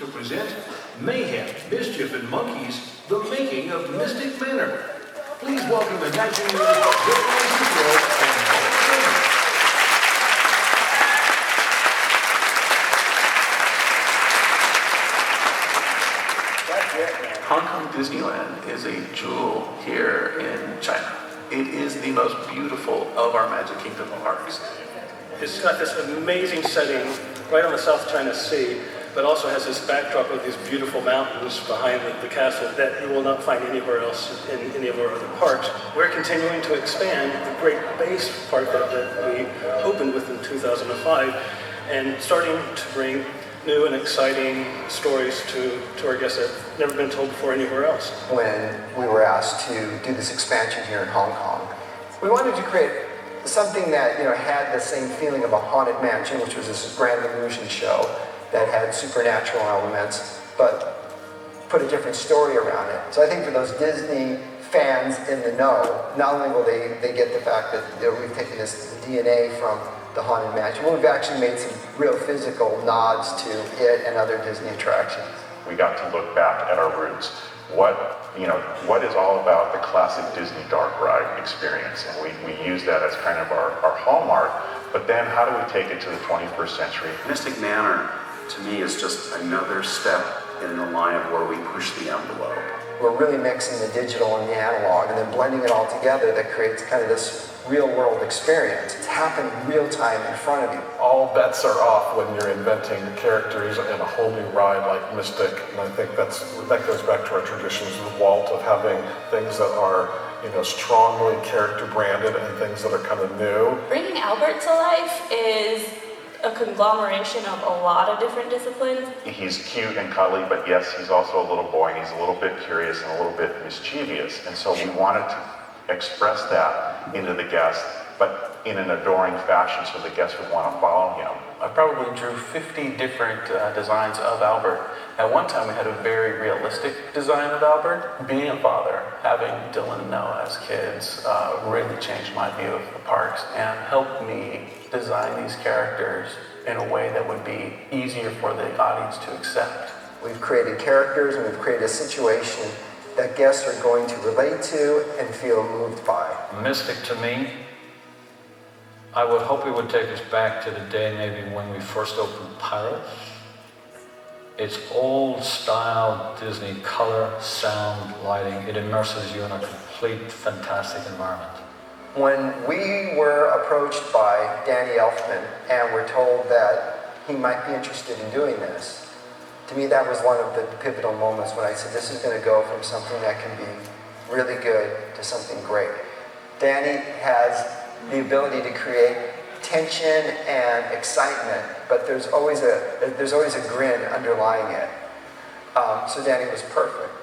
to present Mayhem, Mischief, and Monkeys, the making of Mystic Manor. Please welcome Imagineers Lanzisero and Hong Kong Disneyland is a jewel here in China. It is the most beautiful of our Magic Kingdom parks. It's got this amazing setting right on the South China Sea, but also has this backdrop of these beautiful mountains behind the castle that you will not find anywhere else in any of our other parks. We're continuing to expand the Great Base Park that we opened with in 2005 and starting to bring new and exciting stories to our guests that have never been told before anywhere else. When we were asked to do this expansion here in Hong Kong, we wanted to create something that had the same feeling of a haunted mansion, which was this grand illusion show that had supernatural elements, but put a different story around it. So I think for those Disney fans in the know, not only will they get the fact that we've taken this DNA from the haunted mansion, but we've actually made some real physical nods to it and other Disney attractions. We got to look back at our roots. What is all about the classic Disney dark ride experience? And we use that as kind of our hallmark, but then how do we take it to the 21st century? Mystic Manor, to me, is just another step in the line of where we push the envelope. We're really mixing the digital and the analog and then blending it all together that creates kind of this real-world experience. It's happening real time in front of you. All bets are off when you're inventing characters in a whole new ride like Mystic, and I think that goes back to our traditions of the Walt of having things that are strongly character branded and things that are kind of new. Bringing Albert to life is a conglomeration of a lot of different disciplines. He's cute and cuddly, but yes, he's also a little boy, and he's a little bit curious and a little bit mischievous. And so we wanted to express that into the guest, but in an adoring fashion so the guest would want to follow him. I probably drew 50 different designs of Albert. At one time we had a very realistic design of Albert. Being a father, having Dylan and Noah as kids really changed my view of the parks and helped me design these characters in a way that would be easier for the audience to accept. We've created characters and we've created a situation that guests are going to relate to and feel moved by. Mystic, to me, I would hope it would take us back to the day maybe when we first opened Pirates. It's old style Disney color, sound, lighting. It immerses you in a complete fantastic environment. When we were approached by Danny Elfman and were told that he might be interested in doing this, to me that was one of the pivotal moments when I said this is going to go from something that can be really good to something great. Danny has the ability to create tension and excitement, but there's always a grin underlying it. So Danny was perfect.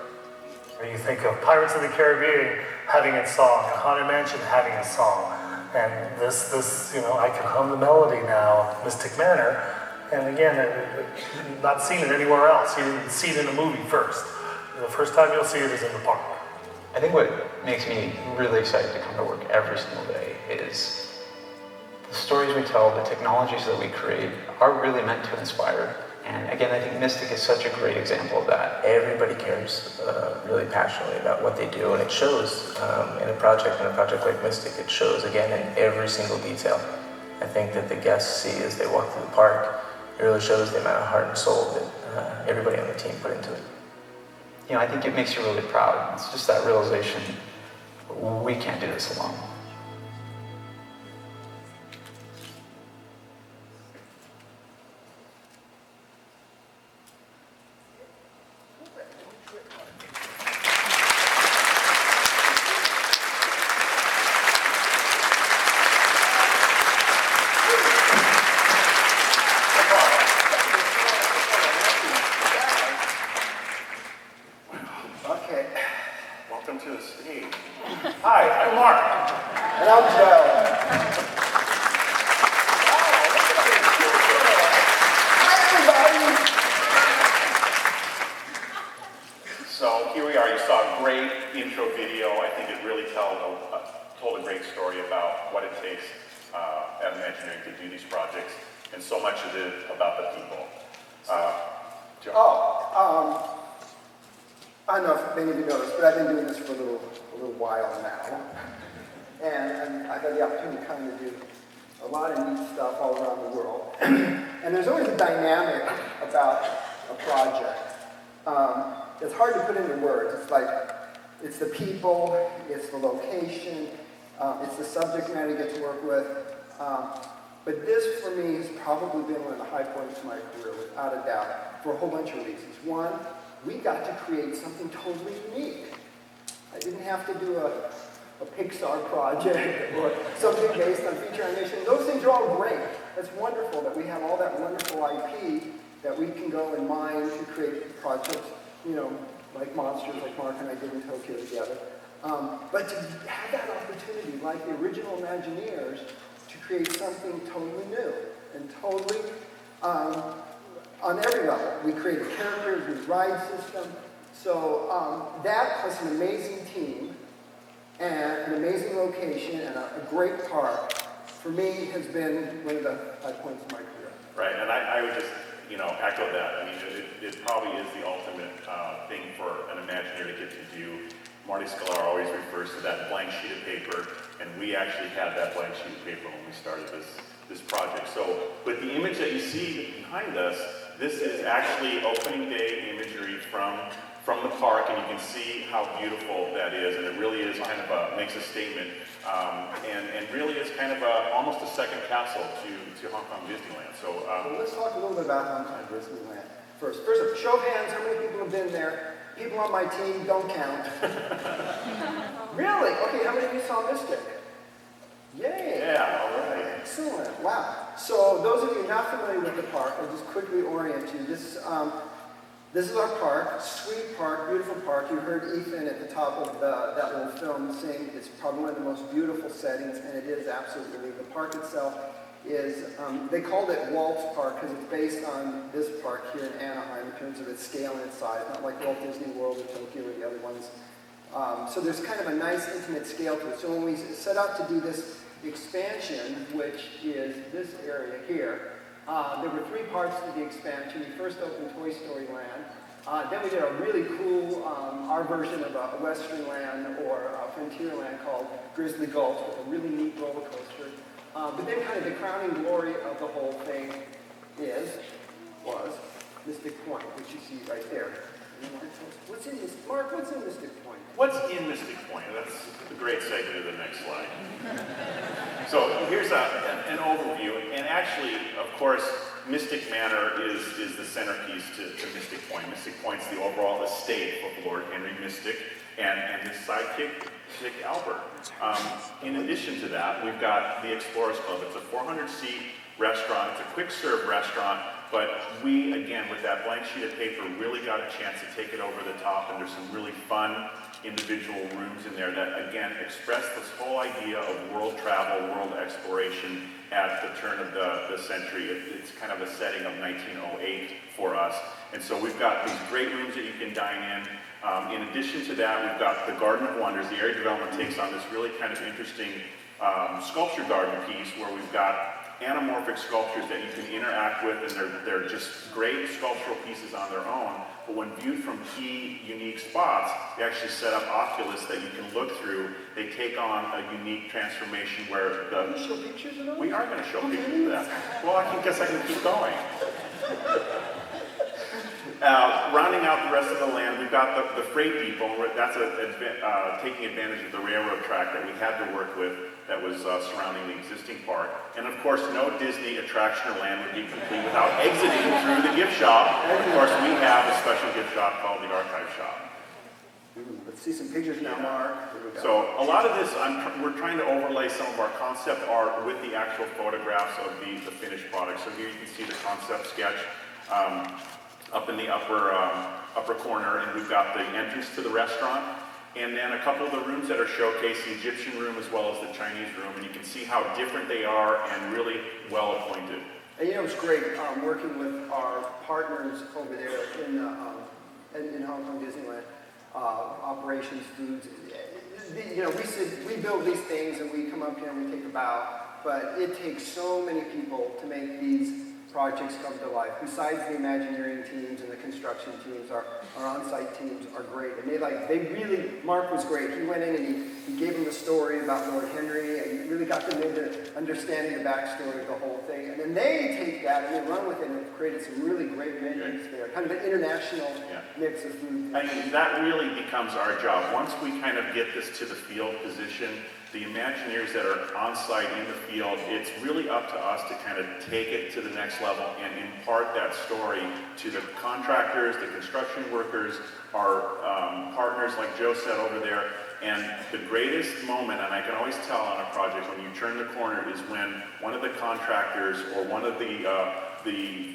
When you think of Pirates of the Caribbean having its song, and Haunted Mansion having a song, and this, I can hum the melody now, Mystic Manor, and again, not seen it anywhere else. You didn't see it in a movie first. The first time you'll see it is in the park. I think what makes me really excited to come to work every single day is the stories we tell, the technologies that we create are really meant to inspire. And again, I think Mystic is such a great example of that. Everybody cares really passionately about what they do, and it shows in a project like Mystic. It shows again in every single detail. I think that the guests see as they walk through the park. It really shows the amount of heart and soul that everybody on the team put into it. I think it makes you really proud. It's just that realization, we can't do this alone. Welcome to the stage. Hi, I'm Mark. And I'm Joe. Hi, everybody. So here we are. You saw a great intro video. I think it really told a great story about what it takes as an engineering to do these projects, and so much of it about the people. Joe. Oh. don't know if many of you know this, but I've been doing this for a little while now. And I've had the opportunity to kind of do a lot of neat stuff all around the world. And there's always a dynamic about a project. It's hard to put into words. It's like, it's the people, it's the location, it's the subject matter you get to work with. But this, for me, has probably been one of the high points of my career, without a doubt, for a whole bunch of reasons. One, we got to create something totally unique. I didn't have to do a Pixar project or something based on feature animation. Those things are all great. That's wonderful that we have all that wonderful IP that we can go and mine to create projects, you know, like Monsters, like Mark and I did in Tokyo together. But to have that opportunity, like the original Imagineers, to create something totally new and totally on every level. We created characters, we ride system. So that plus an amazing team and an amazing location and a great park, for me, has been one of the high points of my career. Right, and I would just, you know, echo that. I mean, it probably is the ultimate thing for an Imagineer to get to do. Marty Sklar always refers to that blank sheet of paper, and we actually had that blank sheet of paper when we started this project. So, with the image that you see behind us, this is actually opening day imagery from the park, and you can see how beautiful that is, and it really is kind of makes a statement, and really is kind of almost a second castle to Hong Kong Disneyland. So let's talk a little bit about Hong Kong Disneyland first. First, show of hands, how many people have been there? People on my team don't count. Really? Okay, how many of you saw Mystic? Yay! Yeah, all right. Excellent, wow. So those of you not familiar with the park, I'll just quickly orient you. This is our park, sweet park, beautiful park. You heard Ethan at the top of that little film sing. It's probably one of the most beautiful settings, and it is absolutely. The park itself is, they called it Walt's Park because it's based on this park here in Anaheim in terms of its scale and its size, not like Walt Disney World or Tokyo or the other ones. So there's kind of a nice intimate scale to it. So when we set out to do this expansion, which is this area here, there were 3 parts to the expansion. We first opened Toy Story Land. Then we did a really cool, our version of a Western Land or a Frontier Land called Grizzly Gulch with a really neat roller coaster. But then kind of the crowning glory of the whole thing was Mystic Point, which you see right there. What's in this? Mark, what's in Mystic Point? What's in Mystic Point? That's a great segue to the next slide. So here's an overview, and actually, of course, Mystic Manor is the centerpiece to Mystic Point. Mystic Point's the overall estate of Lord Henry Mystic and his sidekick, Dick Albert. In addition to that, we've got the Explorers Club. It's a 400-seat restaurant. It's a quick-serve restaurant, but we, again, with that blank sheet of paper, really got a chance to take it over the top, and there's some really fun individual rooms in there that, again, express this whole idea of world travel, world exploration at the turn of the century. It's kind of a setting of 1908 for us. And so we've got these great rooms that you can dine in. In addition to that, we've got the Garden of Wonders. The area development takes on this really kind of interesting sculpture garden piece where we've got anamorphic sculptures that you can interact with, and they're just great sculptural pieces on their own, but when viewed from key, unique spots, they actually set up oculus that you can look through. They take on a unique transformation where the... Can you show pictures of those? We are going to show pictures of that. Well, I guess I can keep going. Rounding out the rest of the land, we've got the freight depot. That's taking advantage of the railroad track that we had to work with that was surrounding the existing park. And of course, no Disney attraction or land would be complete without exiting through the gift shop. Of course, we have a special gift shop called the Archive Shop. Let's see some pictures now, Mark. So a lot of this, we're trying to overlay some of our concept art with the actual photographs of the finished product. So here you can see the concept sketch up in the upper corner, and we've got the entrance to the restaurant, and then a couple of the rooms that are showcased, the Egyptian room as well as the Chinese room, and you can see how different they are and really well appointed. And you know, it's great working with our partners over there in Hong Kong Disneyland, operations, foods. You know, we build these things and we come up here and we take a bow, but it takes so many people to make these projects come to life. Besides the Imagineering teams and the construction teams, our on-site teams are great. And Mark was great. He went in and he gave them the story about Lord Henry, and he really got them into understanding the backstory of the whole thing. And then they take that and they run with it and have created some really great menus there. Kind of an international mix of food. I mean, that really becomes our job. Once we kind of get this to the field position, the Imagineers that are on site in the field, it's really up to us to kind of take it to the next level and impart that story to the contractors, the construction workers, our partners like Joe said over there. And the greatest moment, and I can always tell on a project when you turn the corner, is when one of the contractors or one of the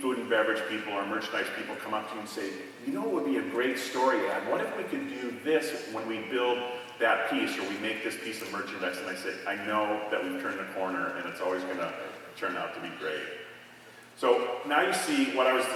food and beverage people or merchandise people come up to you and say, you know, it would be a great story ad. What if we could do this when we build that piece or we make this piece of merchandise? And I say, I know that we've turned the corner and it's always going to turn out to be great. So now you see what I was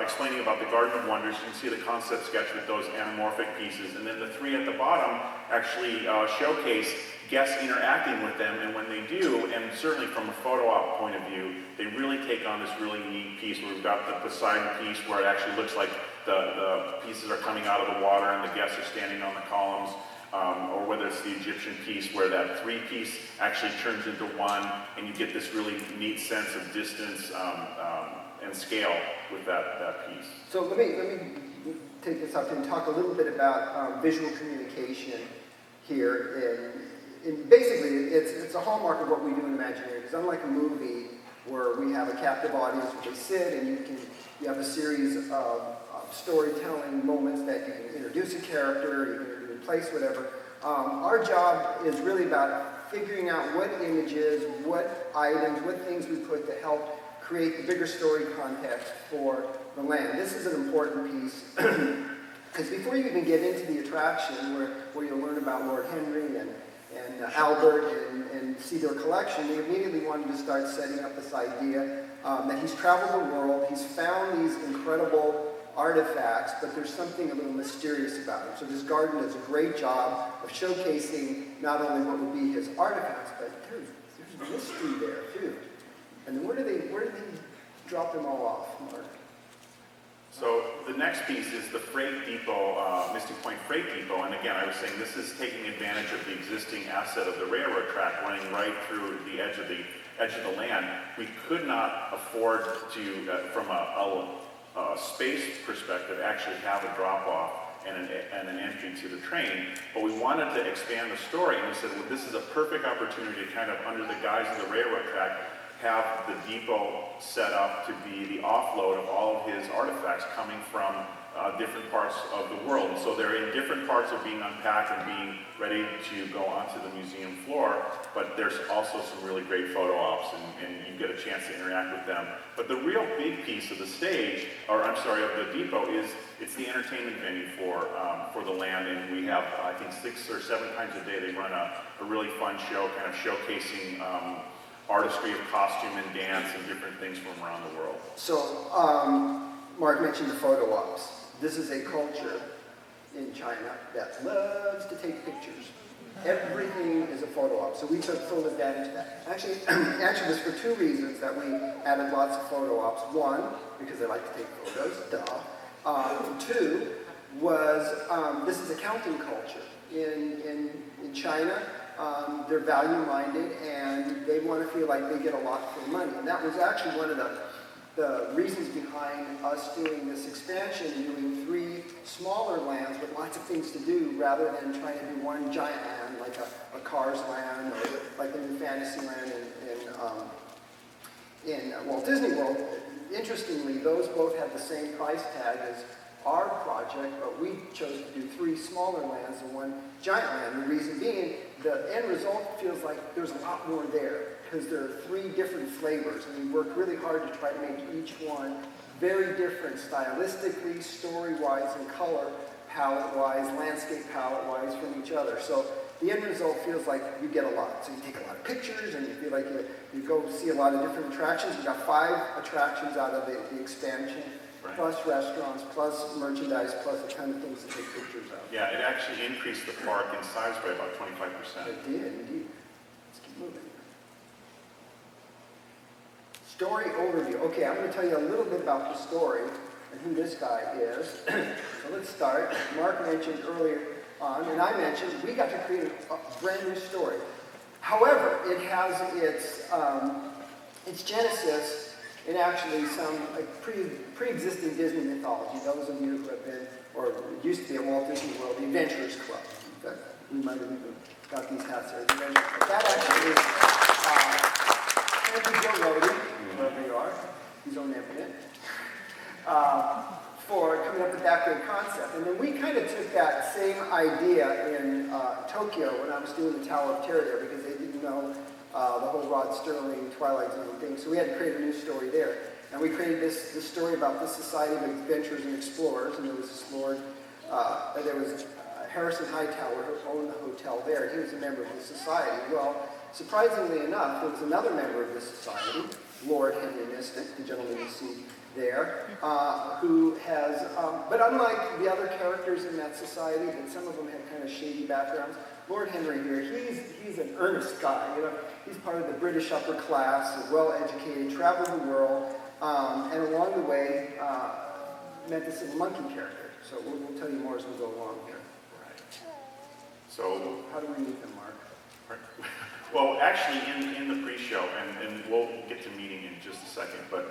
explaining about the Garden of Wonders. You can see the concept sketch with those anamorphic pieces. And then the three at the bottom actually showcase guests interacting with them. And when they do, and certainly from a photo op point of view, they really take on this really neat piece where we've got the Poseidon piece where it actually looks like the pieces are coming out of the water and the guests are standing on the columns. Or whether it's the Egyptian piece where that three-piece actually turns into one and you get this really neat sense of distance and scale with that piece. So let me take this up and talk a little bit about visual communication here. And basically, it's a hallmark of what we do in Imagineering, because unlike a movie where we have a captive audience where they sit and you have a series of storytelling moments that you can introduce a character, you can replace whatever. Our job is really about figuring out what images, what items, what things we put to help create the bigger story context for the land. This is an important piece because before you even get into the attraction where you'll learn about Lord Henry and Albert and see their collection, we immediately wanted to start setting up this idea that he's traveled the world, he's found these incredible artifacts, but there's something a little mysterious about him. So this garden does a great job of showcasing not only what would be his artifacts, but there's mystery there too. And then where do they drop them all off, Mark? So the next piece is the freight depot, Mystic Point Freight Depot. And again, I was saying this is taking advantage of the existing asset of the railroad track running right through the edge of the land. We could not afford to, from a space perspective, actually have a drop-off and an entry to the train, but we wanted to expand the story, and we said, well, this is a perfect opportunity to kind of, under the guise of the railroad track, have the depot set up to be the offload of all of his artifacts coming from different parts of the world. And so they're in different parts of being unpacked and being ready to go onto the museum floor, but there's also some really great photo ops and you get a chance to interact with them. But the real big piece of the stage, or I'm sorry, of the depot is it's the entertainment venue for the land, and we have, I think, 6 or 7 times a day they run a really fun show kind of showcasing artistry of costume and dance and different things from around the world. So, Mark mentioned the photo ops. This is a culture in China that loves to take pictures. Everything is a photo op, so we took full advantage of that. Actually, it was for 2 reasons that we added lots of photo ops. 1, because they like to take photos, duh. 2 was this is a counting culture. In China, they're value-minded and they want to feel like they get a lot for money. And that was actually one of the reasons behind us doing this expansion and doing 3 smaller lands with lots of things to do rather than trying to do one giant land like a Cars land or like the new Fantasyland in Walt Disney World. Interestingly, those both have the same price tag as our project, but we chose to do 3 smaller lands and 1 giant land. The reason being, the end result feels like there's a lot more there because there are 3 different flavors, and we worked really hard to try to make each one very different stylistically, story-wise, and color palette-wise, landscape palette-wise from each other. So the end result feels like you get a lot. So you take a lot of pictures and you feel like you go see a lot of different attractions. We've got 5 attractions out of the expansion. Right. Plus restaurants, plus merchandise, plus a ton of things to take pictures of. Yeah, it actually increased the park in size by about 25%. It did, indeed. Let's keep moving. Story overview. Okay, I'm going to tell you a little bit about the story and who this guy is. So let's start. Mark mentioned earlier on, and I mentioned, we got to create a brand new story. However, it has its genesis in actually some pre-existing Disney mythology. Those of you who have been, or it used to be at Walt Disney World, the Adventurers Club. In fact, we might have even got these hats there. But that actually is Andrew Joe Rody, wherever you are, he's omnipotent, for coming up with that great concept. And then we kind of took that same idea in Tokyo when I was doing the Tower of Terror there, because they didn't know the whole Rod Sterling Twilight Zone thing. So we had to create a new story there. And we created this story about this society of adventurers and explorers. And there was this lord, there was Harrison Hightower who owned the hotel there. And he was a member of the society. Well, surprisingly enough, there was another member of this society, Lord Henry Mystic, the gentleman you see there, who has, but unlike the other characters in that society, that some of them had kind of shady backgrounds, Lord Henry here, he's an earnest guy. You know, he's part of the British upper class, well-educated, traveled the world, and along the way met this little monkey character. So we'll tell you more as we go along here. Right. So how do we meet them, Mark? Well, actually, in the pre-show, and we'll get to meeting in just a second, but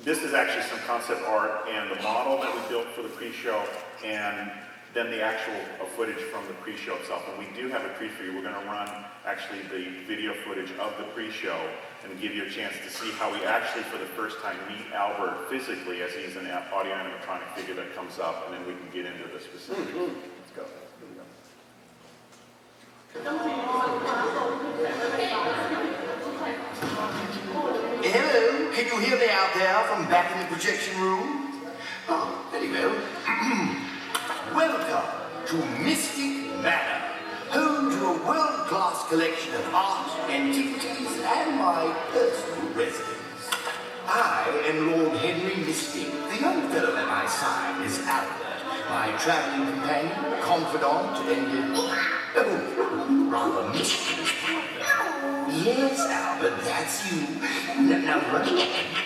this is actually some concept art and the model that we built for the pre-show, and then the actual footage from the pre-show itself. And we do have a treat for you. We're going to run actually the video footage of the pre-show and give you a chance to see how we actually, for the first time, meet Albert physically, as he's an audio animatronic figure that comes up, and then we can get into the specifics. Let's go. Here we go. Hello, can you hear me out there from back in the projection room? Oh, very well. Welcome to Mystic Manor, home to a world-class collection of art, antiquities, and my personal residence. I am Lord Henry Mystic. The young fellow at my side is Albert, my traveling companion, confidant, and rather mischievous partner. Yes, Albert, that's you. Now,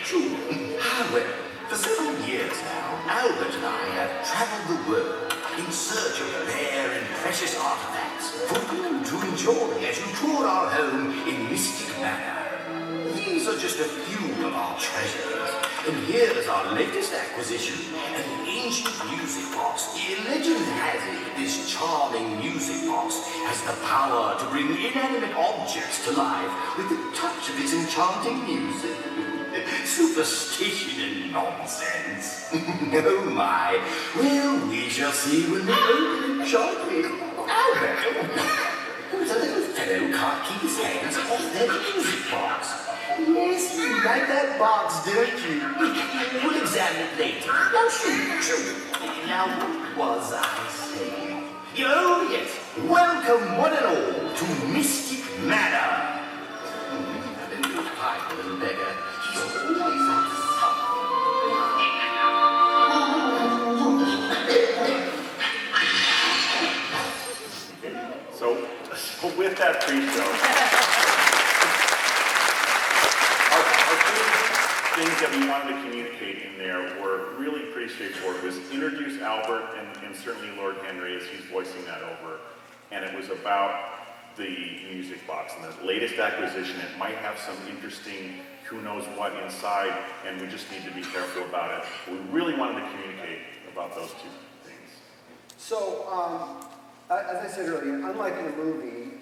true. However, for several years now, Albert and I have traveled the world in search of rare and precious artifacts for you to enjoy as you tour our home in Mystic Manor. These are just a few of our treasures. And here's our latest acquisition, an ancient music box. Legend has it this charming music box has the power to bring inanimate objects to life with the touch of its enchanting music. Superstition and nonsense. Oh my. Well, we shall see when we open it shortly. Albert, the little fellow can't keep his hands off their music box. Yes, you like that box, don't you? We'll examine it later. Now, shoot. Now, what was I saying? Oh, yes. Welcome, one and all, to Mystic Manor. That little pipe, little beggar. He's always up to something. So with that pre-show, things that we wanted to communicate in there were really pretty straightforward. It was introduce Albert and certainly Lord Henry as he's voicing that over. And it was about the music box and the latest acquisition. It might have some interesting who knows what inside, and we just need to be careful about it. We really wanted to communicate about those two things. So, as I said earlier, unlike in a movie,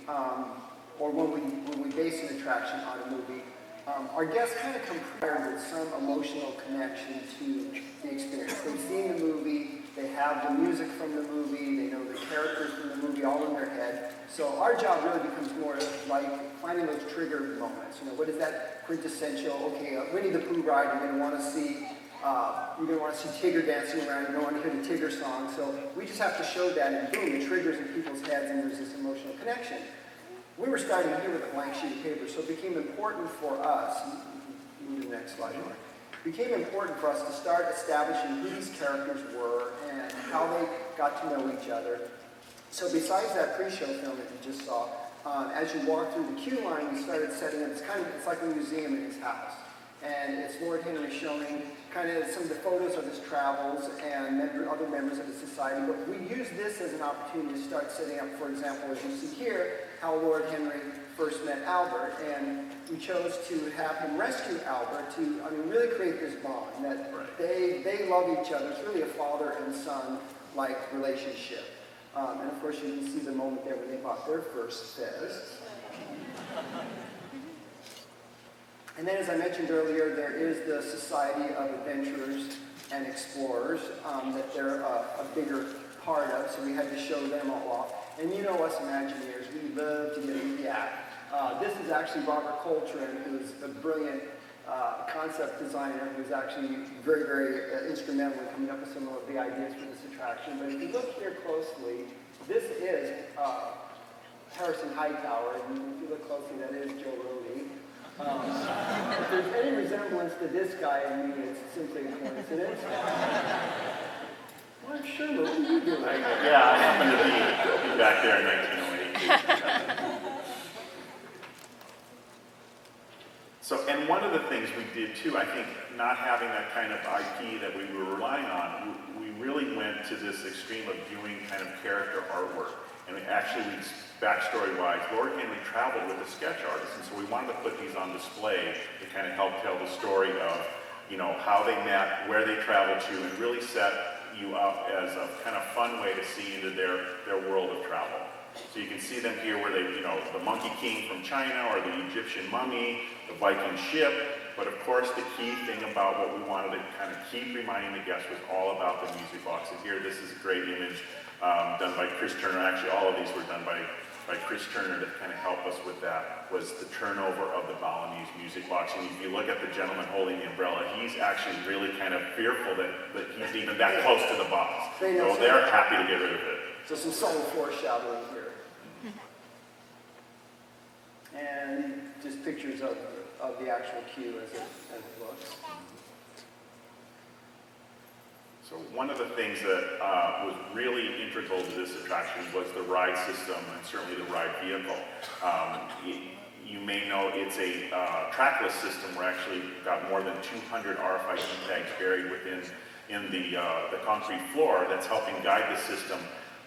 or when we base an attraction on a movie, our guests kind of come prepared with some emotional connection to the experience. They've seen the movie, they have the music from the movie, they know the characters from the movie all in their head. So our job really becomes more like finding those trigger moments. You know, what is that quintessential? Okay, Winnie the Pooh ride, you're going to want to see. You're going to want to see Tigger dancing around. You're going to want to hear the Tigger song. So we just have to show that, and boom, it triggers in people's heads, and there's this emotional connection. We were starting here with a blank sheet of paper, so it became important for us, move to the next slide, Mark. It became important for us to start establishing who these characters were and how they got to know each other. So besides that pre-show film that you just saw, As you walk through the queue line, we started setting up, it's like a museum in his house. And it's Lord Henry showing kind of some of the photos of his travels and other members of the society. But we use this as an opportunity to start setting up, for example, as you see here, how Lord Henry first met Albert. And we chose to have him rescue Albert to, really create this bond that they love each other. It's really a father and son-like relationship. And of course, you can see the moment there when they bought their first Fez. And then, as I mentioned earlier, there is the Society of Adventurers and Explorers that they're a bigger part of, so we had to show them all off. And you know us Imagineers, we love to get into the act. This is actually Robert Coltrane, who's a brilliant concept designer who's actually very, very instrumental in coming up with some of the ideas for this attraction. But if you look here closely, this is Harrison Hightower, and if you look closely, that is Joe Rohde. If there's any resemblance to this guy and me, it's simply a coincidence. Well, Schirmer, what are you doing? I happened to be back there in 1908. And one of the things we did too, I think, not having that kind of IP that we were relying on, we really went to this extreme of doing kind of character artwork. And backstory-wise, Lord Henry traveled with a sketch artist, and so we wanted to put these on display to kind of help tell the story of, how they met, where they traveled to, and really set you up as a kind of fun way to see into their world of travel. So you can see them here where they, the Monkey King from China, or the Egyptian mummy, the Viking ship. But of course, the key thing about what we wanted to kind of keep reminding the guests was all about the music box. And here, this is a great image done by Chris Turner. Actually, all of these were done by Chris Turner to kind of help us with that, was the turnover of the Balinese music box. And if you look at the gentleman holding the umbrella, he's actually really kind of fearful that he's even that close to the box. So they're happy to get rid of it. So some subtle foreshadowing here. And just pictures of the actual queue as it looks. So one of the things that was really integral to this attraction was the ride system, and certainly the ride vehicle. You may know it's a trackless system. We're actually got more than 200 RFID tags buried in the concrete floor that's helping guide the system.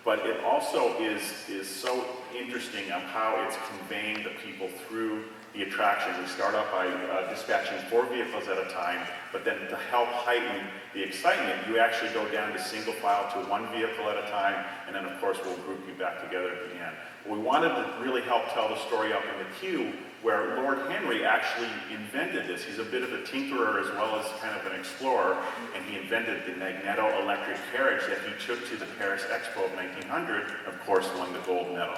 But it also is so interesting of how it's conveying the people through the attraction. We start off by dispatching 4 vehicles at a time, but then to help heighten the excitement, you actually go down to single file to 1 vehicle at a time, and then of course we'll group you back together at the end. We wanted to really help tell the story up in the queue, where Lord Henry actually invented this. He's a bit of a tinkerer as well as kind of an explorer, and he invented the magneto-electric carriage that he took to the Paris Expo of 1900, of course won the gold medal.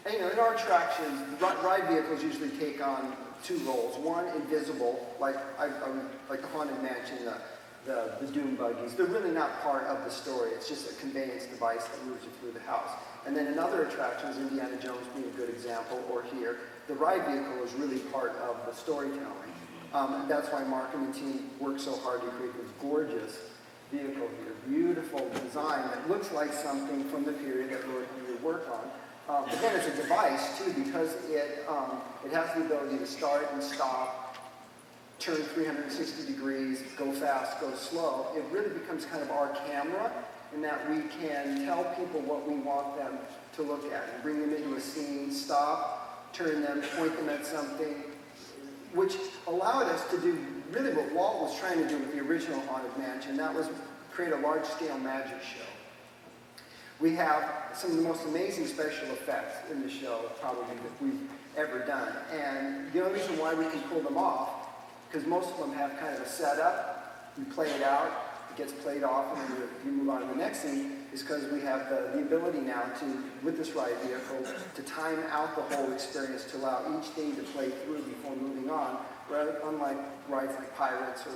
And, in our attractions, ride vehicles usually take on 2 roles. One, invisible, like the Haunted Mansion, the Doom buggies. They're really not part of the story. It's just a conveyance device that moves you through the house. And then in other attractions, Indiana Jones being a good example, or here, the ride vehicle is really part of the storytelling. And that's why Mark and the team worked so hard to create this gorgeous vehicle here. Beautiful design that looks like something from the period that Lord Henry worked on. But then it's a device, too, because it has the ability to start and stop, turn 360 degrees, go fast, go slow. It really becomes kind of our camera in that we can tell people what we want them to look at and bring them into a scene, stop, turn them, point them at something, which allowed us to do really what Walt was trying to do with the original Haunted Mansion. That was create a large-scale magic show. We have some of the most amazing special effects in the show, probably, that we've ever done. And the only reason why we can pull them off, because most of them have kind of a setup, you play it out, it gets played off, and then you move on to the next scene, is because we have the ability now to, with this ride vehicle, to time out the whole experience to allow each thing to play through before moving on. Unlike rides like Pirates or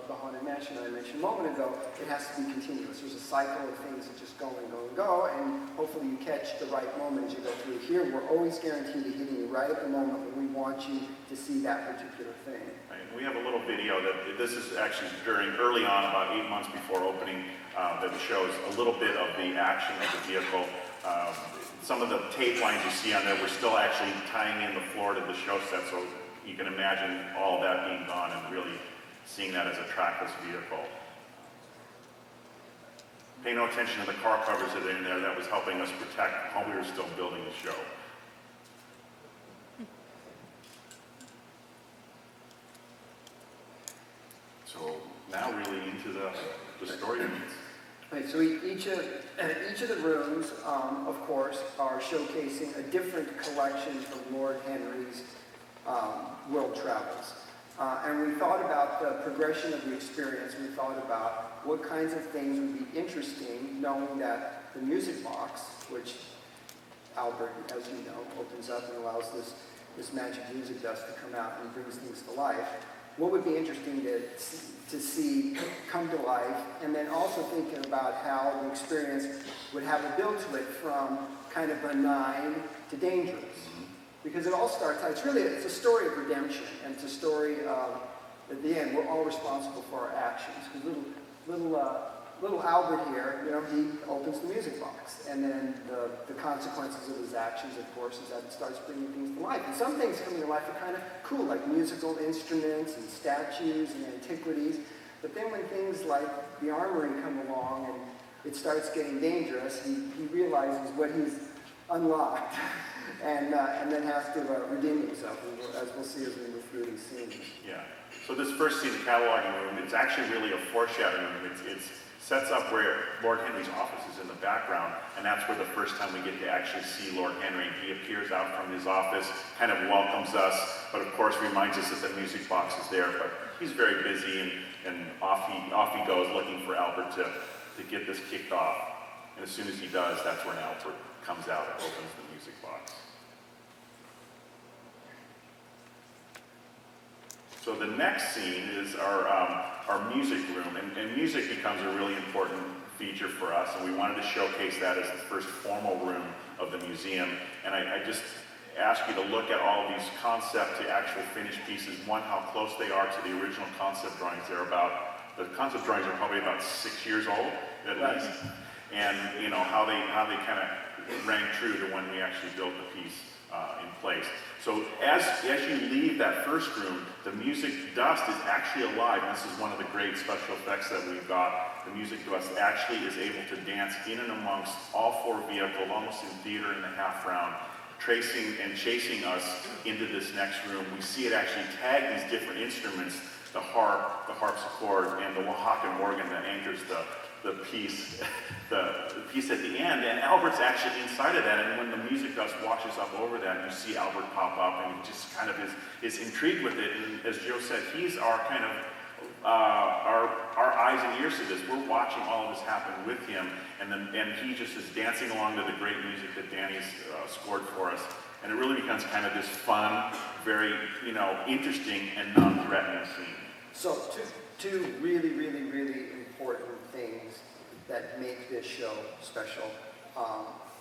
the Haunted Mansion that I mentioned a moment ago, it has to be continuous. There's a cycle of things that just go and go and go, and hopefully you catch the right moment as you go through. Here, we're always guaranteed to hitting you right at the moment when we want you to see that particular thing. Right. We have a little video that this is actually early on, about 8 months before opening, that shows a little bit of the action of the vehicle. Some of the tape lines you see on there, we're still actually tying in the floor to the show set, so you can imagine all that being gone and really seeing that as a trackless vehicle. Pay no attention to the car covers that are in there. That was helping us protect while we were still building the show. So now really into the story beats. Right, so each of the rooms, of course, are showcasing a different collection of Lord Henry's world travels. And we thought about the progression of the experience. We thought about what kinds of things would be interesting, knowing that the music box, which Albert, as you know, opens up and allows this magic music dust to come out and brings things to life. What would be interesting to see come to life, and then also thinking about how the experience would have a build to it from kind of benign to dangerous. Because it all starts out, it's a story of redemption, and it's a story of, at the end, we're all responsible for our actions. Because little Albert here, he opens the music box, and then the consequences of his actions, of course, is that it starts bringing things to life. And some things coming to life are kind of cool, like musical instruments and statues and antiquities. But then when things like the armory come along and it starts getting dangerous, he realizes what he's unlocked. And then has to redeem himself, as we'll see as we move through these scenes. Yeah. So this first scene, the cataloging room, it's actually really a foreshadowing room. It sets up where Lord Henry's office is in the background, and that's where the first time we get to actually see Lord Henry. He appears out from his office, kind of welcomes us, but of course reminds us that the music box is there. But he's very busy, and off he goes looking for Albert to get this kicked off. And as soon as he does, that's when Albert comes out and opens the music box. So the next scene is our music room, and music becomes a really important feature for us, and we wanted to showcase that as the first formal room of the museum. And I just ask you to look at all of these concept to actual finished pieces. One, how close they are to the original concept drawings. The concept drawings are probably about 6 years old, at least. And how they kind of rang true to when we actually built the piece in place. So as you leave that first room, the music dust is actually alive. This is one of the great special effects that we've got. The music dust actually is able to dance in and amongst all four vehicles, almost in theater in the half round, tracing and chasing us into this next room. We see it actually tag these different instruments, the harp, the harpsichord, and the Oaxacan organ that anchors the piece at the end, and Albert's actually inside of that, and when the music dust washes up over that, you see Albert pop up, and he just kind of is intrigued with it, and as Joe said, he's our kind of, our eyes and ears to this. We're watching all of this happen with him, and he just is dancing along to the great music that Danny's scored for us, and it really becomes kind of this fun, very, interesting and non-threatening scene. So two really, really, really important things that make this show special,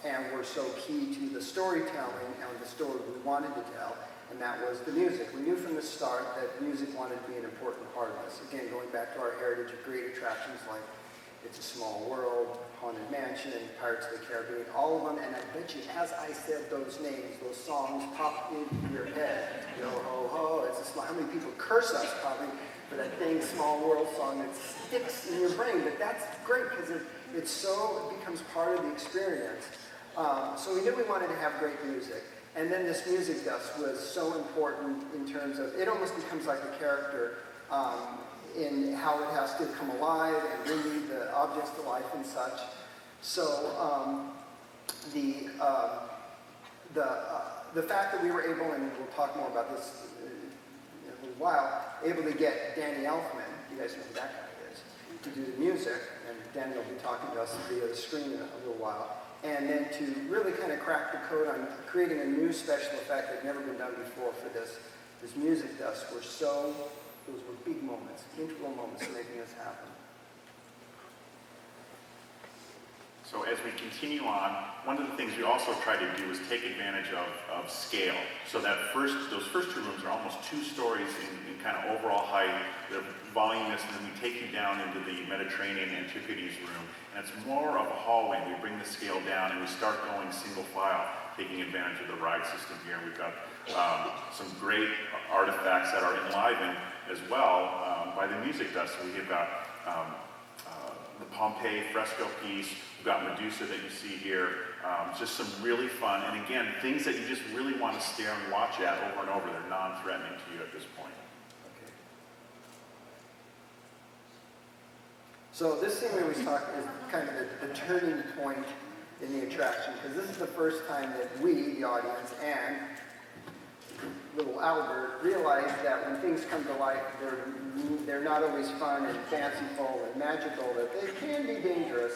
and were so key to the storytelling and the story we wanted to tell, and that was the music. We knew from the start that music wanted to be an important part of this. Again, going back to our heritage of great attractions like It's a Small World, Haunted Mansion, Pirates of the Caribbean, all of them, and I bet you as I said those names, those songs popped into your head. Yo ho ho, it's a small, how many people curse us probably for that thing, Small World song that sticks in your brain, but that's great because it becomes part of the experience. So we knew we wanted to have great music. And then this music dust was so important in terms of, it almost becomes like a character in how it has to come alive and bring the objects to life and such. So the fact that we were able, and we'll talk more about this in a little while, able to get Danny Elfman, you guys know who that guy is, to do the music, and Danny will be talking to us via the screen in a little while. And then to really kind of crack the code on creating a new special effect that had never been done before for this music dust those were big moments, integral moments to making this happen. So as we continue on, one of the things we also try to do is take advantage of scale. So those first 2 rooms are almost 2 stories in kind of overall height. They're voluminous, and then we take you down into the Mediterranean Antiquities room. And it's more of a hallway. We bring the scale down and we start going single file, taking advantage of the ride system here. We've got some great artifacts that are enlivened as well by the music dust. So we've got the Pompeii fresco piece. We've got Medusa that you see here. Just some really fun, and again, things that you just really want to stare and watch at over and over. They're non-threatening to you at this point. Okay. So this scene we always talk is kind of the turning point in the attraction, because this is the first time that we, the audience, and little Albert realize that when things come to life, they're not always fun and fanciful and magical, that they can be dangerous.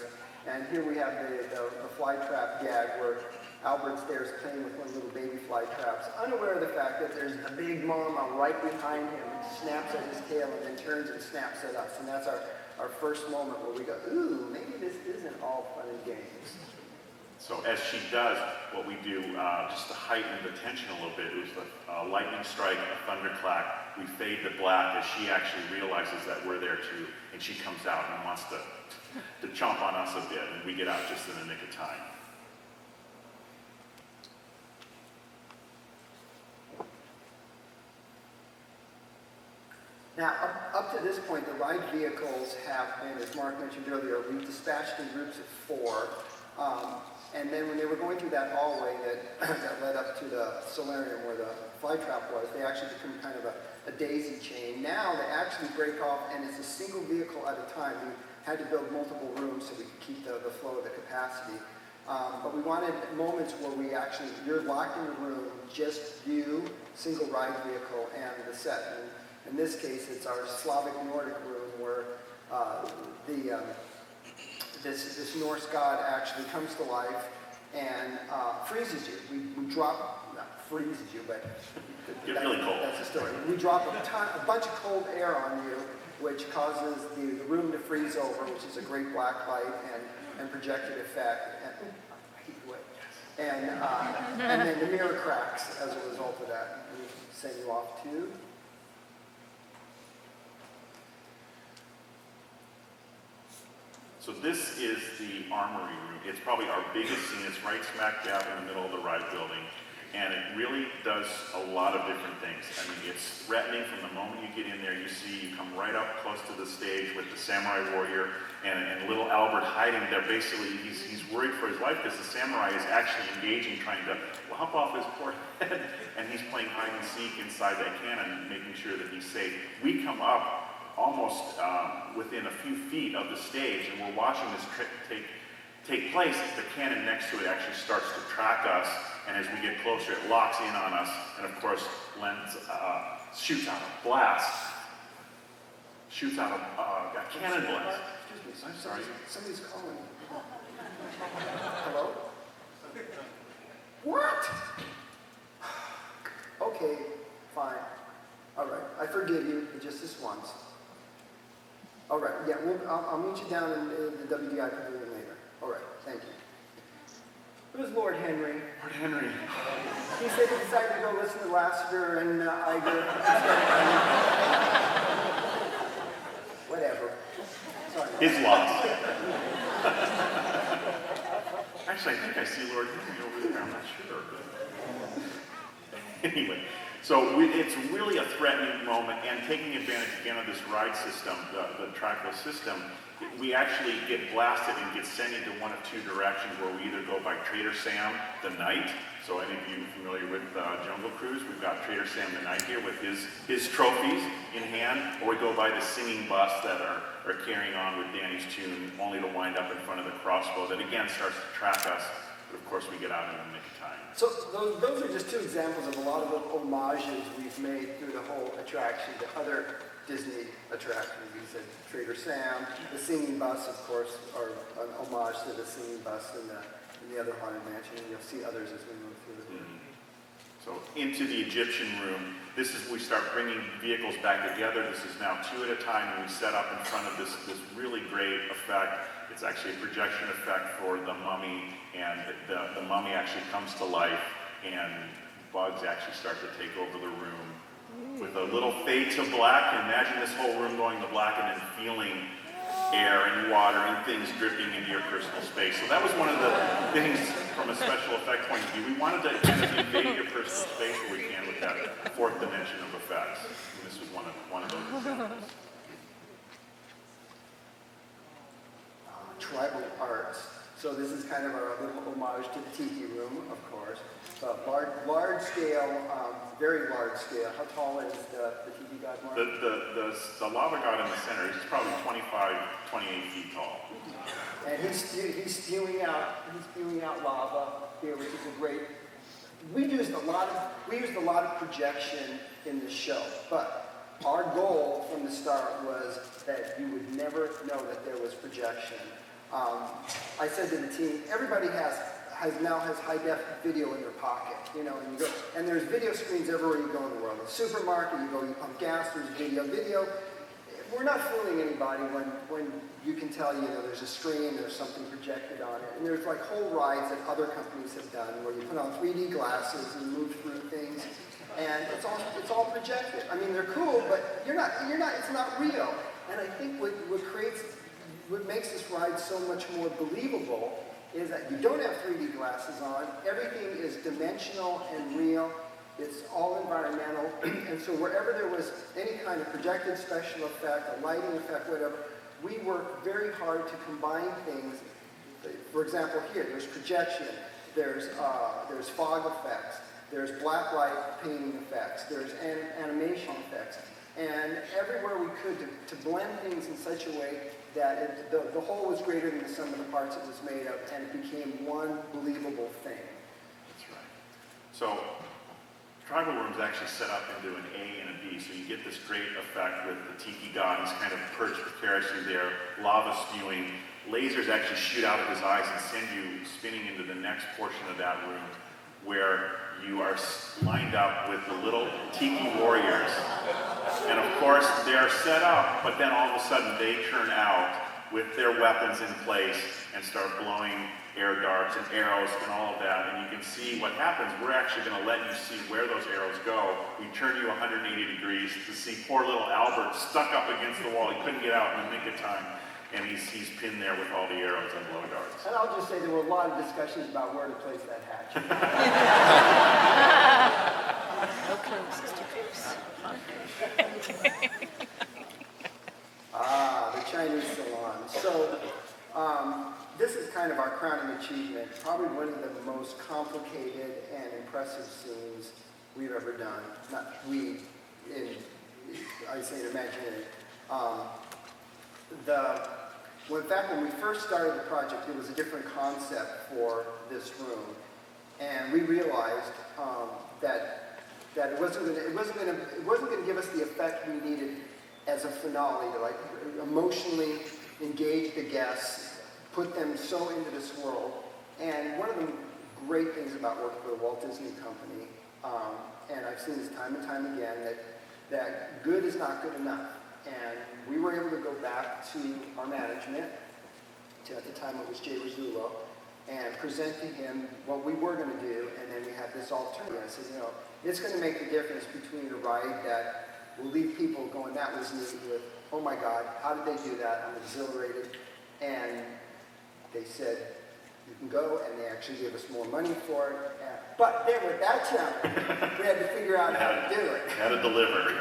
And here we have the fly trap gag where Albert's there playing with one little baby fly traps, unaware of the fact that there's a big mama right behind him, snaps at his tail and then turns and snaps at us. And that's our first moment where we go, ooh, maybe this isn't all fun and games. So as she does, what we do, just to heighten the tension a little bit, is a lightning strike, a thunderclap. We fade to black as she actually realizes that we're there too, and she comes out and wants to chomp on us a bit, and we get out just in the nick of time. Now, up to this point, the ride vehicles have been, as Mark mentioned earlier, we've dispatched in groups of 4. And then when they were going through that hallway that led up to the solarium where the fly trap was, they actually become kind of a daisy chain. Now they actually break off, and it's a single vehicle at a time. We had to build multiple rooms so we could keep the flow of the capacity. But we wanted moments where you're locked in a room, just you, single ride vehicle, and the set. And in this case, it's our Slavic Nordic room where this Norse god actually comes to life and freezes you. We drop, not freezes you, but Get really cold. That's the story. We drop a bunch of cold air on you, which causes the room to freeze over, which is a great black light and projected effect. And then the mirror cracks as a result of that. And we send you off to. So this is the armory room. It's probably our biggest scene. It's right smack dab in the middle of the ride building. And it really does a lot of different things. I mean, it's threatening from the moment you get in there. You come right up close to the stage with the samurai warrior and little Albert hiding there. Basically, he's worried for his life because the samurai is actually engaging, trying to lop off his poor head. And he's playing hide and seek inside that cannon, making sure that he's safe. We come up almost within a few feet of the stage, and we're watching this trick take place. The cannon next to it actually starts to track us, and as we get closer, it locks in on us, and of course, shoots out a blast. Shoots out a cannon blast. Excuse me, I'm sorry. Somebody's calling. Hello? What? Okay, fine. All right, I forgive you, but just this once. All right, yeah, I'll meet you down in the WDI pavilion later. All right, thank you. Who's Lord Henry? Lord Henry. He said he decided to go listen to Lassiter and Iger. Whatever. Sorry. His loss. Actually, I think I see Lord Henry over there. I'm not sure. But anyway. So it's really a threatening moment, and taking advantage again of this ride system, the trackless system, we actually get blasted and get sent into one of 2 directions where we either go by Trader Sam the Knight. So any of you familiar with Jungle Cruise, we've got Trader Sam the Knight here with his trophies in hand, or we go by the singing bus that are carrying on with Danny's tune, only to wind up in front of the crossbow that again starts to track us. But of course we get out in the nick of time. So those are just 2 examples of a lot of the homages we've made through the whole attraction to other Disney attractions. We said Trader Sam, the singing bus, of course, are an homage to the singing bus in the other Haunted Mansion, and you'll see others as we move through. So into the Egyptian room, this is, we start bringing vehicles back together. This is now 2 at a time, and we set up in front of this really great effect. It's actually a projection effect for the mummy, and the mummy actually comes to life, and bugs actually start to take over the room. With a little fade to black, imagine this whole room going to black and then feeling air and water and things dripping into your personal space. So that was one of the things from a special effect point of view. We wanted to kind of invade your personal space where we can with that 4th dimension of effects. And this was one of those examples. Tribal arts. So this is kind of our little homage to the tiki room, of course. But large scale, very large scale. How tall is the tiki god, Mark? The lava god in the center is probably 25, 28 feet tall. And he's spewing out lava here, which is a great. We used a lot of projection in the show, but our goal from the start was that you would never know that there was projection. I said to the team, everybody now has high-def video in their pocket, you know, and you go, and there's video screens everywhere you go in the world. The supermarket, you pump gas, there's video. We're not fooling anybody when you can tell, there's a screen, there's something projected on it. And there's like whole rides that other companies have done where you put on 3D glasses and move through things, and it's all projected. I mean, they're cool, but it's not real. And I think what makes this ride so much more believable is that you don't have 3D glasses on. Everything is dimensional and real. It's all environmental. And so wherever there was any kind of projected special effect, a lighting effect, whatever, we worked very hard to combine things. For example, here, there's projection, there's fog effects, there's black light painting effects, there's animation effects. And everywhere we could to blend things in such a way that the whole was greater than the sum of the parts it was made of, and it became one believable thing. That's right. So tribal rooms actually set up into an A and a B, so you get this great effect with the tiki god. He's kind of perched precariously there, lava spewing. Lasers actually shoot out of his eyes and send you spinning into the next portion of that room, where you are lined up with the little tiki warriors. And of course, they're set up, but then all of a sudden they turn out with their weapons in place and start blowing air darts and arrows and all of that. And you can see what happens. We're actually going to let you see where those arrows go. We turn you 180 degrees to see poor little Albert stuck up against the wall. He couldn't get out in the nick of time. And he's pinned there with all the arrows and blow darts. And I'll just say there were a lot of discussions about where to place that hatch. No clues, Sister Cruz. The Chinese salon. So this is kind of our crowning achievement. Probably one of the most complicated and impressive scenes we've ever done. Not we, I say in Imagineering. In fact, when we first started the project, it was a different concept for this room, and we realized that it wasn't going to give us the effect we needed as a finale to like emotionally engage the guests, put them so into this world. And one of the great things about working for the Walt Disney Company, and I've seen this time and time again, that good is not good enough. And we were able to go back to our management, at the time it was Jay Rizzullo, and present to him what we were going to do, and then we had this alternative. I said, it's going to make the difference between a ride that will leave people going, that was neat, with, oh my God, how did they do that? I'm exhilarated. And they said, you can go, and they actually gave us more money for it. But then with that challenge, we had to figure out how to do it. How to deliver.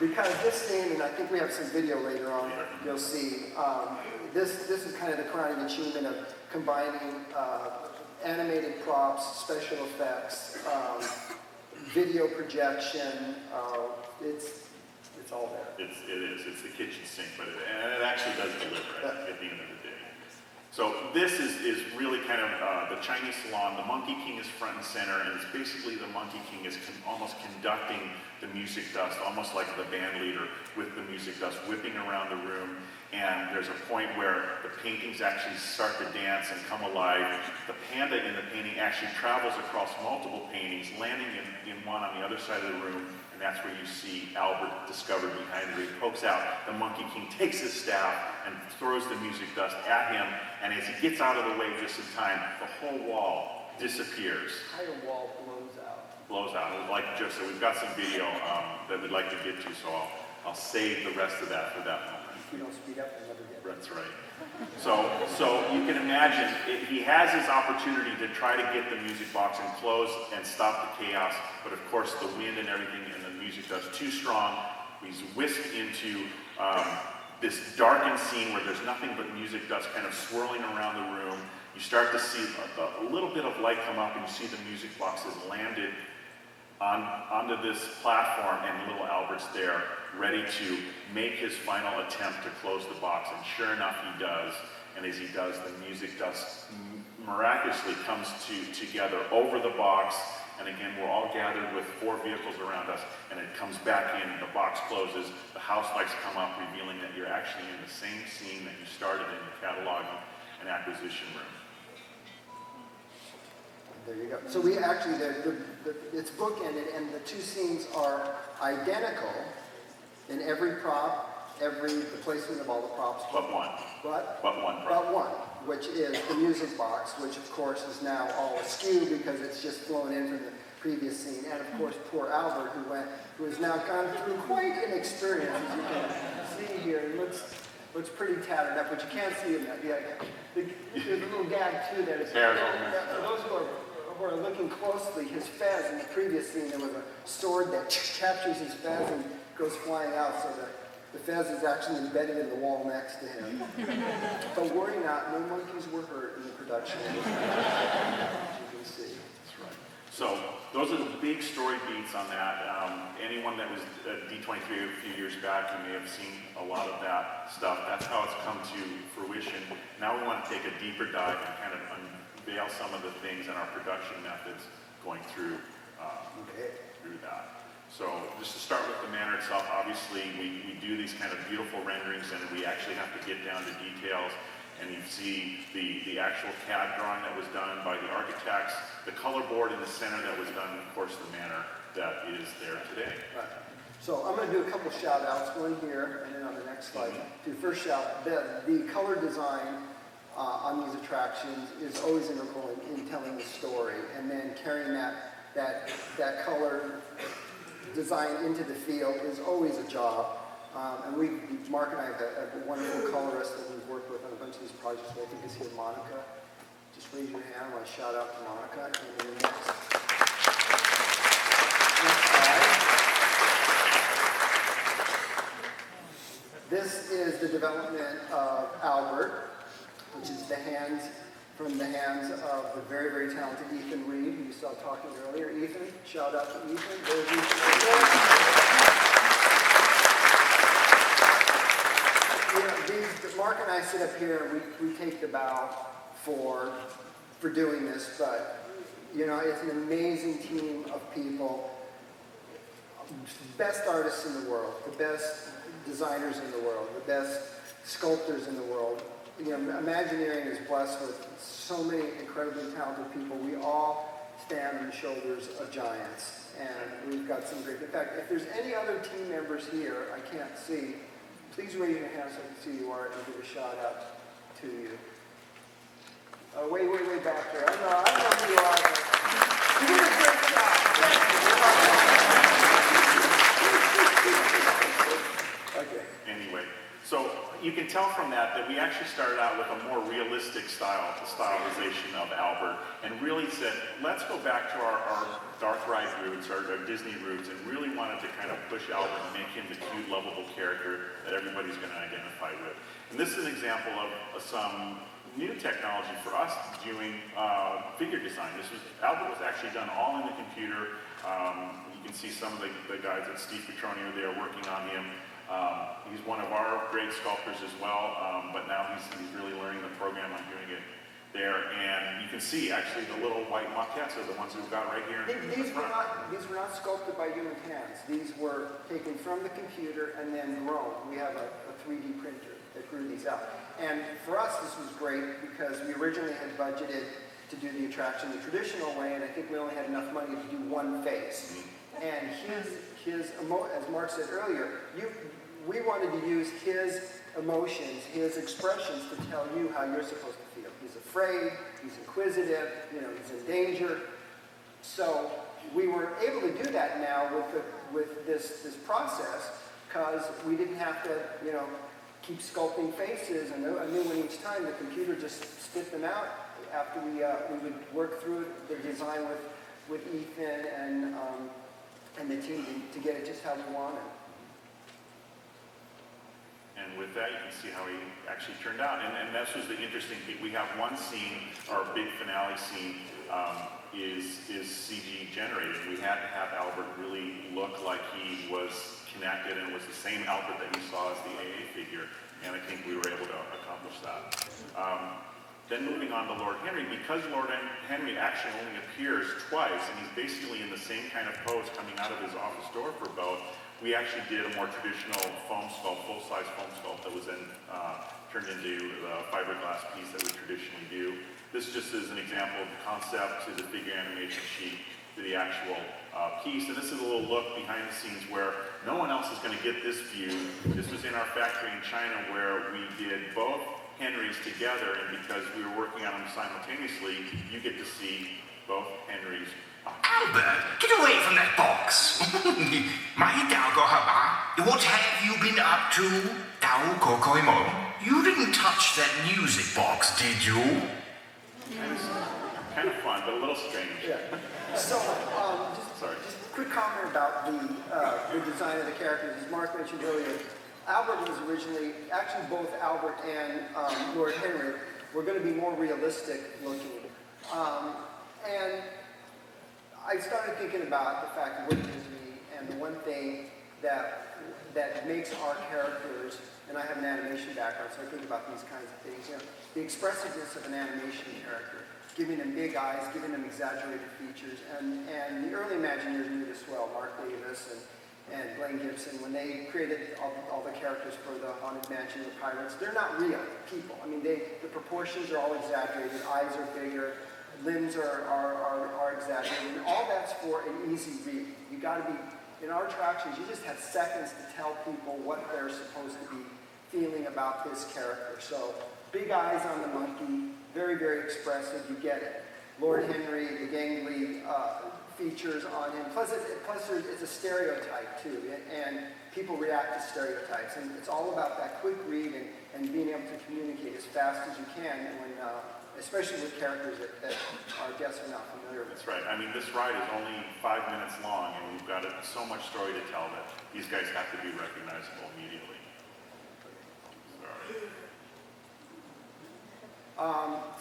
Because this scene, and I think we have some video later on, you'll see, this is kind of the crowning achievement of combining animated props, special effects, video projection. It's all there. It is. It's the kitchen sink, and it actually does deliver at the end of the day. So this is really kind of the Chinese salon. The Monkey King is front and center, and it's basically the Monkey King is almost conducting the music dust, almost like the band leader with the music dust, whipping around the room. and there's a point where the paintings actually start to dance and come alive. The panda in the painting actually travels across multiple paintings, landing in one on the other side of the room, and that's where you see Albert discovered behind it. He pokes out, the Monkey King takes his staff and throws the music dust at him, and as he gets out of the way just in time, the whole wall disappears. The entire wall blows out. Blows out. Like Joe said, we've got some video that we'd like to get to, so I'll save the rest of that for that moment. If you don't speed up, you'll never get it. That's right. So you can imagine, he has his opportunity to try to get the music box and close and stop the chaos, but of course the wind and everything and the music dust too strong. He's whisked into this darkened scene where there's nothing but music dust kind of swirling around the room. You start to see a little bit of light come up, and you see the music box has landed onto this platform, and little Albert's there, ready to make his final attempt to close the box. And sure enough, he does. And as he does, the music dust miraculously comes together over the box. And again, we're all gathered with 4 vehicles around us, and it comes back in, the box closes, the house lights come up, revealing that you're actually in the same scene that you started in the cataloging and acquisition room. There you go. So we actually, it's bookended, and the 2 scenes are identical in every prop, the placement of all the props. But one. What? But one prop. But one, which is the music box, which of course is now all askew because it's just flown in from the previous scene. And of course, poor Albert, who has now gone through quite an experience, as you can see here. It looks pretty tattered up, but you can't see him yet. There's a little gag too there. For those who are looking closely, his fez in the previous scene, there was a sword that captures his fez and goes flying out, so the fez is actually embedded in the wall next to him. But worry not, no monkeys were hurt in the production, as you can see. That's right. So those are the big story beats on that. Anyone that was at D23 a few years back, you may have seen a lot of that stuff. That's how it's come to fruition. Now we want to take a deeper dive and kind of unveil some of the things in our production methods going through that. So just to start with the manor itself, obviously we do these kind of beautiful renderings, and we actually have to get down to details. And you see the actual CAD drawing that was done by the architects, the color board in the center that was done, and of course the manor that is there today. Right. So I'm going to do a couple shout outs, one here and then on the next slide. To first shout, the color design on these attractions is always integral in telling the story, and then carrying that color design into the field is always a job. And Mark and I have a wonderful colorist that we've worked with on a bunch of these projects. I think is here, Monica. Just raise your hand. I want to shout out to Monica. And then the next slide. This is the development of Albert, which is from the hands of the very, very talented Ethan Reed, who you saw talking earlier. Ethan, shout out to Ethan. There's Ethan. Mark and I sit up here, we take the bow for doing this, but it's an amazing team of people, best artists in the world, the best designers in the world, the best sculptors in the world. Imagineering is blessed with so many incredibly talented people. We all stand on the shoulders of giants, and we've got some great. In fact, if there's any other team members here I can't see, please raise your hand so I can see who you are and give a shout out to you. Way back there. I know who you are. You did a great job. Okay. Anyway, so you can tell from that we actually started out with a more realistic stylization of Albert, and really said, let's go back to our dark ride roots, our Disney roots, and really wanted to kind of push Albert and make him the cute, lovable character that everybody's going to identify with. And this is an example of some new technology for us doing figure design. Albert was actually done all in the computer. You can see some of the guys at Steve Petroni are there working on him. He's one of our great sculptors as well, but now he's really learning the program on doing it there. And you can see actually the little white maquettes are the ones we've got right here. These were not sculpted by human hands. These were taken from the computer and then grown. We have a 3D printer. that grew these out. And for us, this was great because we originally had budgeted to do the attraction the traditional way, and I think we only had enough money to do one phase. And as Mark said earlier, we wanted to use his emotions, his expressions to tell you how you're supposed to feel. He's afraid, he's inquisitive, he's in danger. So we were able to do that now with this process because we didn't have to, keep sculpting faces and a new one each time. The computer just spit them out after we would work through the design with Ethan and the team to get it just how we wanted. And with that, you can see how he actually turned out. And this was the interesting thing. We have one scene, our big finale scene, is CG generated. We had to have Albert really look like he was connected and was the same Albert that you saw as the AA figure. And I think we were able to accomplish that. Then moving on to Lord Henry, because Lord Henry actually only appears twice, and he's basically in the same kind of pose coming out of his office door for both, we actually did a more traditional foam sculpt, full-size foam sculpt that was then turned into the fiberglass piece that we traditionally do. This just is an example of the concept to the figure animation sheet to the actual piece. And this is a little look behind the scenes where no one else is going to get this view. This was in our factory in China where we did both Henrys together, and because we were working on them simultaneously, you get to see both Henrys. Albert, get away from that box. What have you been up to? You didn't touch that music box, did you? Kind of fun, but a little strange. Yeah. So, just a quick comment about the design of the characters. As Mark mentioned earlier, Albert was originally, actually both Albert and Lord Henry were going to be more realistic looking. And I started thinking about the fact that we're Disney, and the one thing that makes our characters, and I have an animation background, so I think about these kinds of things, the expressiveness of an animation character, giving them big eyes, giving them exaggerated features, and the early Imagineers knew this well, Mark Davis and Blaine Gibson, when they created all the characters for the Haunted Mansion, the Pirates, they're not real people. I mean, the proportions are all exaggerated, eyes are bigger, limbs are exaggerated, and all that's for an easy read. You got to be, in our attractions, you just have seconds to tell people what they're supposed to be feeling about this character. So, big eyes on the monkey, very, very expressive, you get it. Lord Henry, the gangly features on him, plus it's a stereotype too, and people react to stereotypes, and it's all about that quick read and being able to communicate as fast as you can, when, especially with characters that our guests are not familiar with. That's right. I mean, this ride is only 5 minutes long, and we've got so much story to tell that these guys have to be recognizable immediately. Sorry.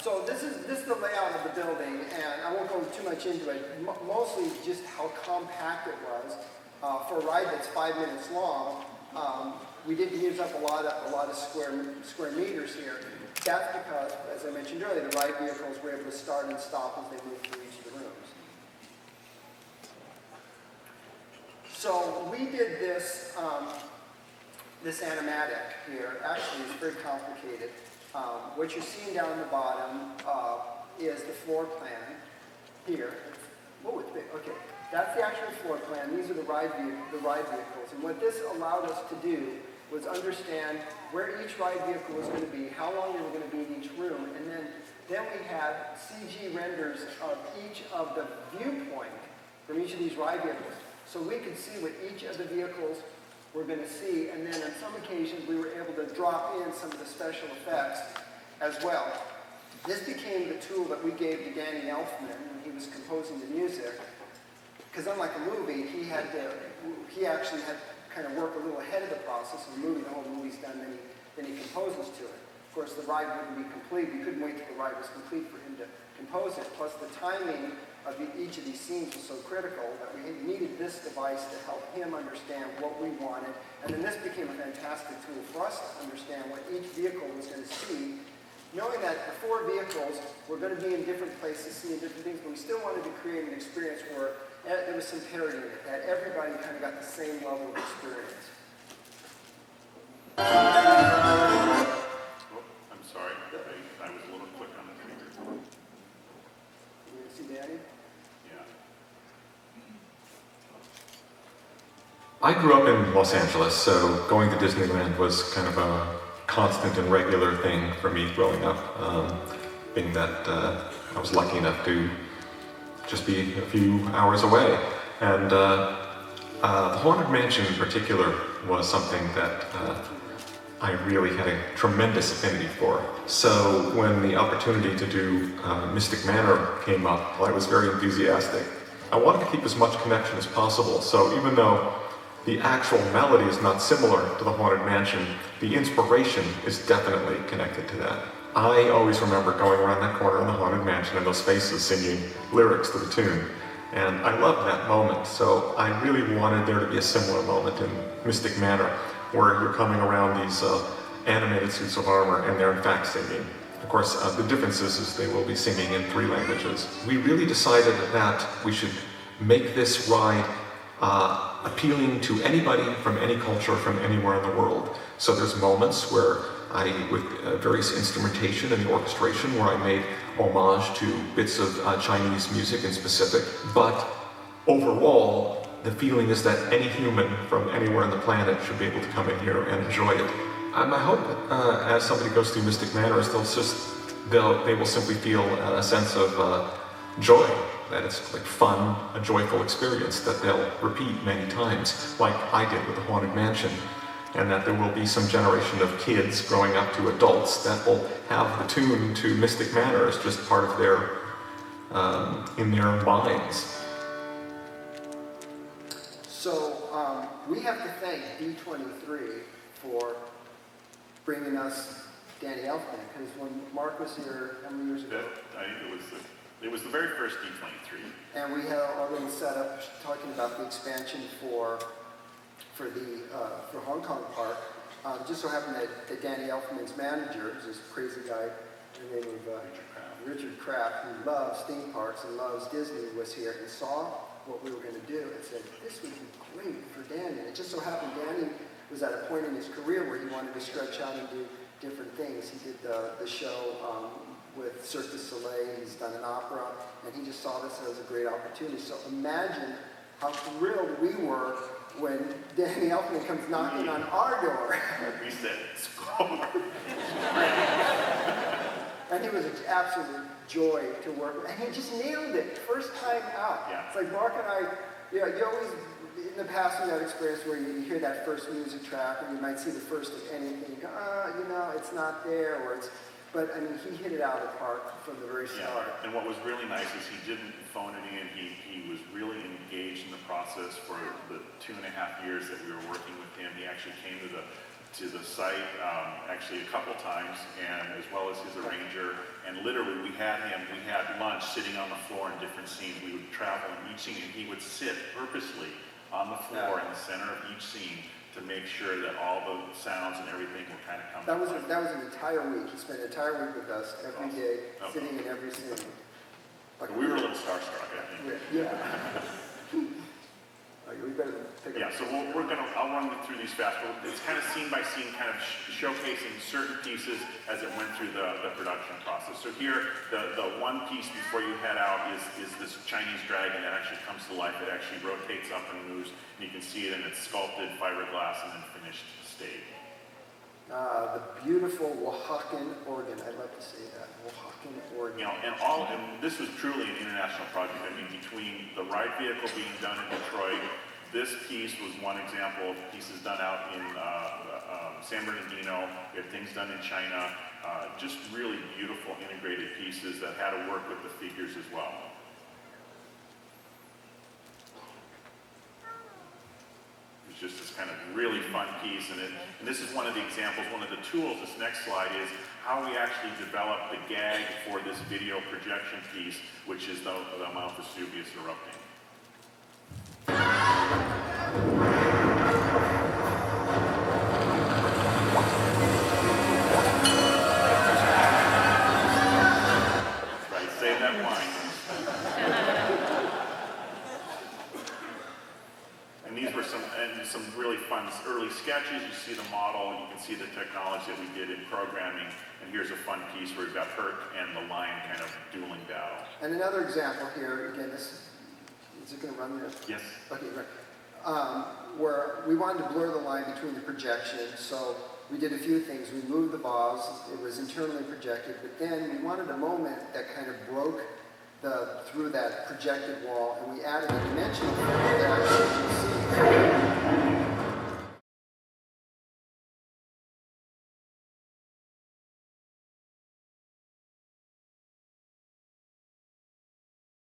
So this is the layout of the building, and I won't go too much into it. Mostly just how compact it was for a ride that's 5 minutes long. We didn't use up a lot of square meters here. That's because, as I mentioned earlier, the ride vehicles were able to start and stop as they moved through each of the rooms. So we did this animatic here. Actually, it's very complicated. What you're seeing down the bottom is the floor plan here. Oh, it's big. Okay, that's the actual floor plan. These are the ride vehicles. And what this allowed us to do was understand where each ride vehicle was going to be, how long they were going to be in each room, and then we had CG renders of each of the viewpoint from each of these ride vehicles. So we could see what each of the vehicles were going to see, and then on some occasions we were able to drop in some of the special effects as well. This became the tool that we gave to Danny Elfman when he was composing the music, because unlike a movie, he actually had kind of work a little ahead of the process. In the movie, the whole movie's done, then he composes to it. Of course, the ride wouldn't be complete. We couldn't wait till the ride was complete for him to compose it. Plus, the timing of each of these scenes was so critical that we needed this device to help him understand what we wanted. And then this became a fantastic tool for us to understand what each vehicle was going to see, knowing that the four vehicles were going to be in different places, seeing different things, but we still wanted to create an experience where there was some parity in it, that everybody kind of got the same level of experience. I grew up in Los Angeles, so going to Disneyland was kind of a constant and regular thing for me growing up, being that I was lucky enough to just be a few hours away. And the Haunted Mansion in particular was something that I really had a tremendous affinity for. So when the opportunity to do Mystic Manor came up, I was very enthusiastic. I wanted to keep as much connection as possible, so even though the actual melody is not similar to the Haunted Mansion, the inspiration is definitely connected to that. I always remember going around that corner in the Haunted Mansion and those faces singing lyrics to the tune. And I loved that moment, so I really wanted there to be a similar moment in Mystic Manor, where you're coming around these animated suits of armor and they're in fact singing. Of course, the difference is they will be singing in 3 languages. We really decided that we should make this ride appealing to anybody from any culture, from anywhere in the world. So there's moments where with various instrumentation and the orchestration, where I made homage to bits of Chinese music in specific. But overall, the feeling is that any human from anywhere on the planet should be able to come in here and enjoy it. My hope, as somebody goes through Mystic Manor, is they will simply feel a sense of joy, that it's like fun, a joyful experience that they'll repeat many times, like I did with the Haunted Mansion, and that there will be some generation of kids growing up to adults that will have the tune to Mystic Manor as just part of their, in their minds. So we have to thank D23 for bringing us Danny Elfman, because when Mark was here, how many years ago? I think it was the very first D23. And we had already set up talking about the expansion for Hong Kong Park. Just so happened that Danny Elfman's manager, who's this crazy guy, the name of Richard Kraft, who loves theme parks and loves Disney, was here and saw what we were going to do and said, this would be great for Danny. And it just so happened Danny was at a point in his career where he wanted to stretch out and do different things. He did the show with Cirque du Soleil, he's done an opera, and he just saw this as a great opportunity. So imagine how thrilled we were when Danny Elfman comes knocking on our door. We said, score. And he was an absolute joy to work with. And he just nailed it, first time out. Yeah. It's like Mark and I, you always, in the past, we had experience where you hear that first music track and you might see the first of anything, you go, it's not there, or it's, but I mean, he hit it out of the park from the very start. Yeah. And what was really nice is he didn't phone it in. He was really engaged in the process for the 2.5 years that we were working with him. He actually came to the site actually a couple times, and as well as his arranger. And literally, we had lunch sitting on the floor in different scenes. We would travel in each scene, and he would sit purposely on the floor in the center of each scene to make sure that all the sounds and everything were kind of coming. That was an entire week. He spent an entire week with us every day, sitting in every scene. Like we were a little starstruck, I think. Yeah. We better pick up. Yeah, so I'll run through these fast, but it's kind of scene by scene, kind of showcasing certain pieces as it went through the production process. So here, the one piece before you head out is this Chinese dragon that actually comes to life. It actually rotates up and moves, and you can see it in its sculpted fiberglass and then finished state. The beautiful Oaxacan organ. I'd love to say that. Oaxacan organ. And this was truly an international project. I mean, between the ride vehicle being done in Detroit, this piece was one example of pieces done out in San Bernardino. We had things done in China. Just really beautiful integrated pieces that had to work with the figures as well. Just this kind of really fun piece, and this is one of the examples, one of the tools. This next slide is how we actually developed the gag for this video projection piece, which is the Mount Vesuvius erupting. Right, save that line. And these were some really fun early sketches. You see the model, you can see the technology that we did in programming, and here's a fun piece where we've got Herc and the lion kind of dueling battle. And another example here, again, is it going to run there? Yes. Okay, right. Where we wanted to blur the line between the projection, so we did a few things. We moved the vase, it was internally projected, but then we wanted a moment that kind of broke through that projected wall, and we added a dimensional